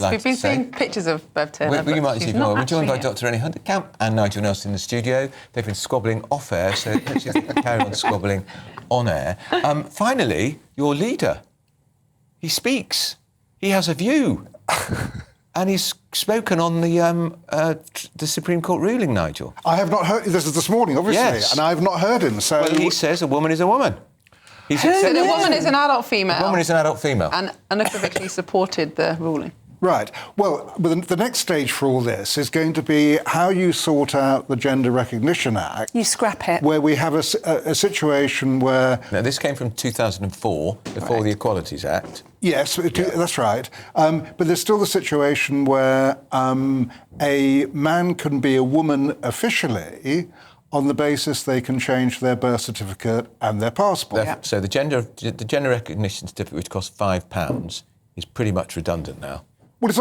We've been seeing pictures of Bev Turner. You might see more. We're joined by here. Dr. Annie Hunterkamp and Nigel Nelson in the studio. They've been squabbling off air, so let's just carry on squabbling on air. Finally, your leader. He speaks. He has a view. And he's spoken on the Supreme Court ruling, Nigel. I have not heard... This is this morning, obviously, yes. and I have not heard him, so... Well, he says a woman is a woman. So the woman is an adult female. A woman is an adult female. And unequivocally supported the ruling. Right. Well, the next stage for all this is going to be how you sort out the Gender Recognition Act. You scrap it. Where we have a situation where... Now, this came from 2004, before the Equalities Act. Yes, that's right. But there's still the situation where a man can be a woman officially on the basis they can change their birth certificate and their passport. So the gender recognition certificate, which costs £5, is pretty much redundant now. Well, it's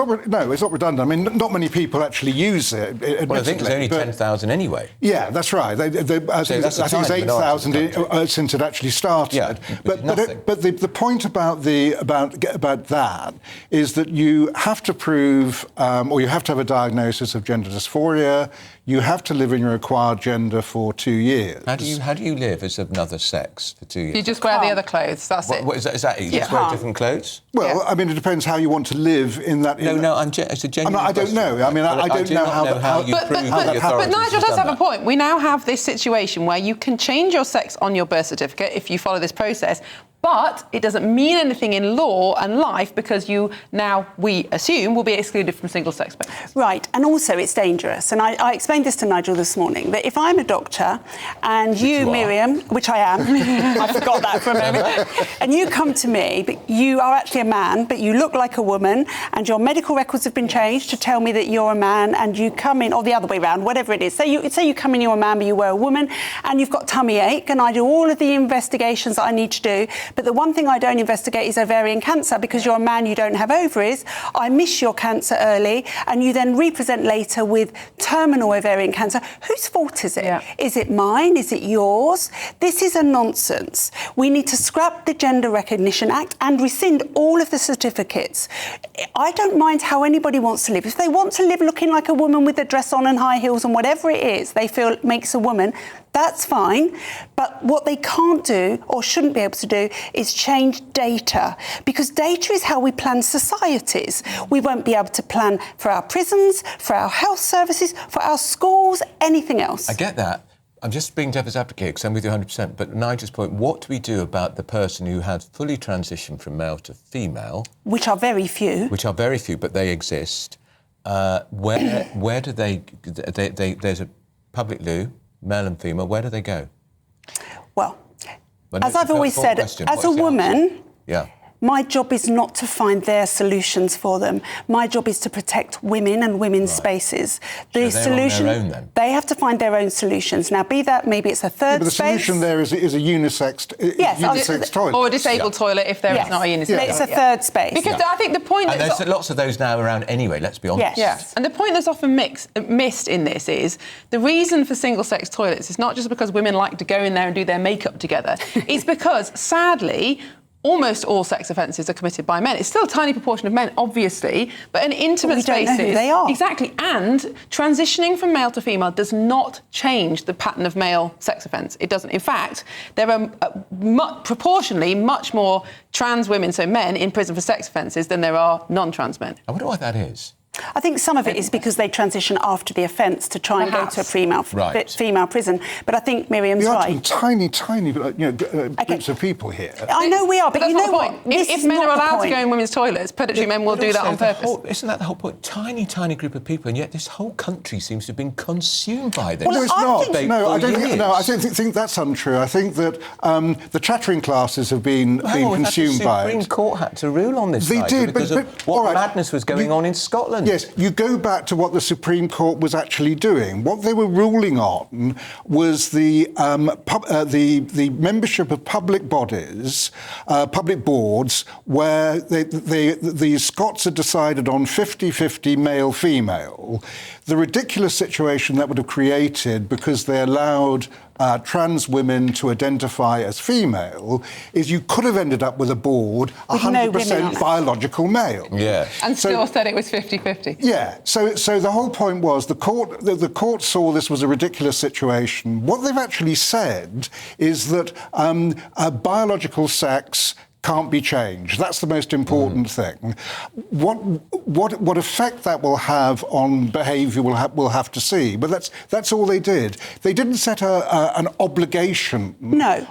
not redundant. I mean, not many people actually use it. Well, I think there's only 10,000 anyway. Yeah, that's right. I think it's 8,000 since it actually started. Yeah, but the point about that is that you have to prove, or you have to have a diagnosis of gender dysphoria. You have to live in your acquired gender for 2 years. How do you live as another sex for 2 years? You just wear the other clothes. That's it. What is that? You just wear different clothes? Well, I mean, it depends how you want to live in that. It's a genuine I don't know. I mean, I don't know how you prove that the authorities But Nigel does have that. a point. We now have this situation where you can change your sex on your birth certificate if you follow this process, but it doesn't mean anything in law and life because you now, we assume, will be excluded from single-sex babies. Right, and also it's dangerous. And I explained this to Nigel this morning, that if I'm a doctor and you, Miriam, which I am, I forgot that for a moment, and you come to me, but you are actually a man, but you look like a woman, and your medical records have been changed to tell me that you're a man, and you come in, or the other way around, whatever it is. Say you come in, you're a man, but you were a woman, and you've got tummy ache, and I do all of the investigations that I need to do. But the one thing I don't investigate is ovarian cancer because you're a man, you don't have ovaries. I miss your cancer early and you then represent later with terminal ovarian cancer. Whose fault is it? Yeah. Is it mine? Is it yours? This is a nonsense. We need to scrap the Gender Recognition Act and rescind all of the certificates. I don't mind how anybody wants to live. If they want to live looking like a woman with a dress on and high heels and whatever it is they feel makes a woman, that's fine. But what they can't do or shouldn't be able to do is change data, because data is how we plan societies. We won't be able to plan for our prisons, for our health services, for our schools, anything else. I get that. I'm just being devil's advocate because I'm with you 100%. But Nigel's point, what do we do about the person who had fully transitioned from male to female? Which are very few. Which are very few, but they exist. Where do they... There's a public loo, male and female. Where do they go? Well, as I've always said, as a woman, my job is not to find their solutions for them. My job is to protect women and women's spaces. The solution, on their own, then? They have to find their own solutions. Now, be that maybe it's a third but the space. solution there is a unisex toilet. Or a disabled toilet if there is not a unisex toilet. It's a third space. Because I think the point... And there's lots of those now around anyway, let's be honest. Yes. And the point that's often missed in this is the reason for single-sex toilets is not just because women like to go in there and do their makeup together. It's because, sadly, almost all sex offences are committed by men. It's still a tiny proportion of men, obviously, but in intimate spaces... Don't know who they are. Exactly. And transitioning from male to female does not change the pattern of male sex offence. It doesn't. In fact, there are proportionally much more trans women, so men, in prison for sex offences than there are non-trans men. I wonder why that is. I think some of it is because they transition after the offence to try and go to a female prison. But I think Miriam's right. We are tiny groups of people here. I know we are, but you know what? If men are allowed to go in women's toilets, predatory men will do that on purpose. Isn't that the whole point? Tiny group of people, and yet this whole country seems to have been consumed by this. Well, no, it's not. No, I don't think that's untrue. I think that the chattering classes have been consumed by it. The Supreme Court had to rule on this. They did, because of what madness was going on in Scotland. Yes, you go back to what the Supreme Court was actually doing. What they were ruling on was the membership of public bodies, public boards, where the Scots had decided on 50-50 male-female. The ridiculous situation that would have created because they allowed trans women to identify as female is you could have ended up with a board With no women on 100% it. biological male. Yeah. And still said it was 50-50. Yeah, so the whole point was the court saw this was a ridiculous situation. What they've actually said is that biological sex can't be changed. That's the most important thing. What effect that will have on behaviour we'll have to see. But that's all they did. They didn't set an obligation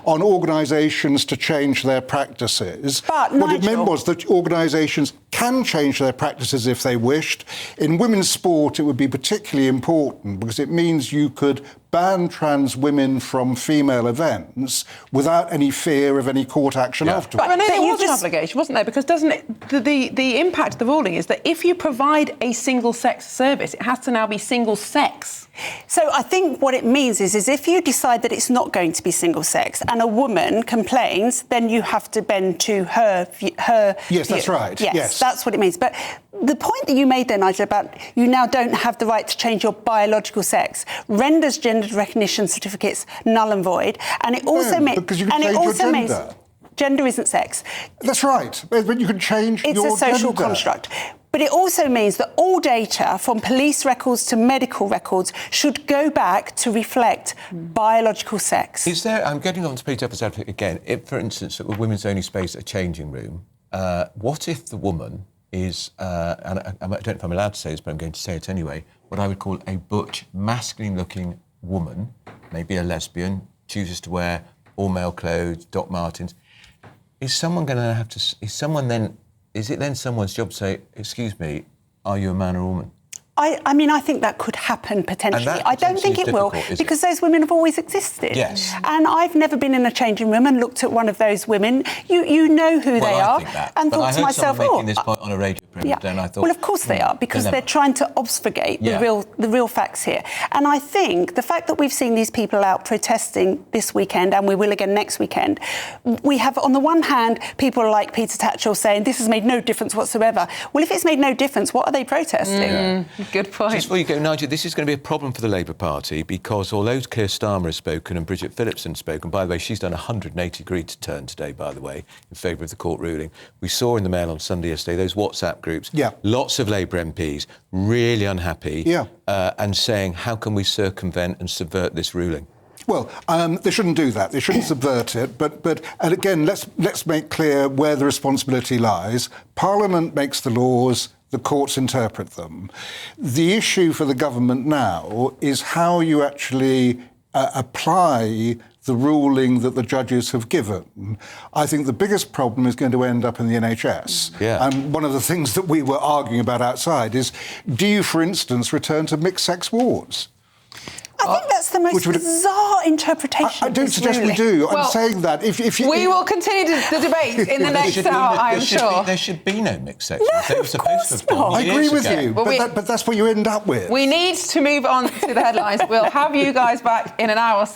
on organisations to change their practices. But, what it Nigel, meant was that organisations can change their practices if they wished. In women's sport, it would be particularly important because it means you could ban trans women from female events without any fear of any court action afterwards. But there was an obligation, wasn't there? Because doesn't it, the impact of the ruling is that if you provide a single-sex service, it has to now be single-sex. So I think what it means is if you decide that it's not going to be single-sex and a woman complains, then you have to bend to her Yes, view. that's right. Yes. That's what it means. But the point that you made there, Nigel, about you now don't have the right to change your biological sex renders gender recognition certificates null and void. And it also means... because you can change your gender. Gender isn't sex. That's right. But you can change your gender. It's a social construct. But it also means that all data, from police records to medical records, should go back to reflect biological sex. Is there, I'm getting on to play devil's advocate again, if, for instance, at a women's only space, a changing room, what if the woman is, and I don't know if I'm allowed to say this, but I'm going to say it anyway, what I would call a butch, masculine-looking woman, maybe a lesbian, chooses to wear all-male clothes, Doc Martens. Is someone going to have to... Is it then someone's job to say, excuse me, are you a man or a woman? I think that could happen potentially. I don't think it will, because those women have always existed. Yes. And I've never been in a changing room and looked at one of those women. You know who they are. And thought to myself, making this point on a radio program, and I thought... Well, of course they are, because they're trying to obfuscate the real facts here. And I think the fact that we've seen these people out protesting this weekend, and we will again next weekend, we have, on the one hand, people like Peter Tatchell saying this has made no difference whatsoever. Well, if it's made no difference, what are they protesting? Good point. Just before you go, Nigel, this is going to be a problem for the Labour Party because although Keir Starmer has spoken and Bridget Phillipson has spoken, by the way, she's done a 180-degree turn today, by the way, in favour of the court ruling. We saw in the Mail on Sunday yesterday those WhatsApp groups. Yeah. Lots of Labour MPs really unhappy and saying, how can we circumvent and subvert this ruling? Well, they shouldn't do that. They shouldn't subvert it. But and again, let's make clear where the responsibility lies. Parliament makes the laws. The courts interpret them. The issue for the government now is how you actually apply the ruling that the judges have given. I think the biggest problem is going to end up in the NHS. Yeah. And one of the things that we were arguing about outside is, do you, for instance, return to mixed-sex wards? I think that's the most bizarre interpretation. I don't suggest we do. I'm saying that if we will continue the debate in the next hour, I'm sure. There should be no mixed sex. No, of course not. I agree with you, but that's what you end up with. We need to move on to the headlines. We'll have you guys back in an hour's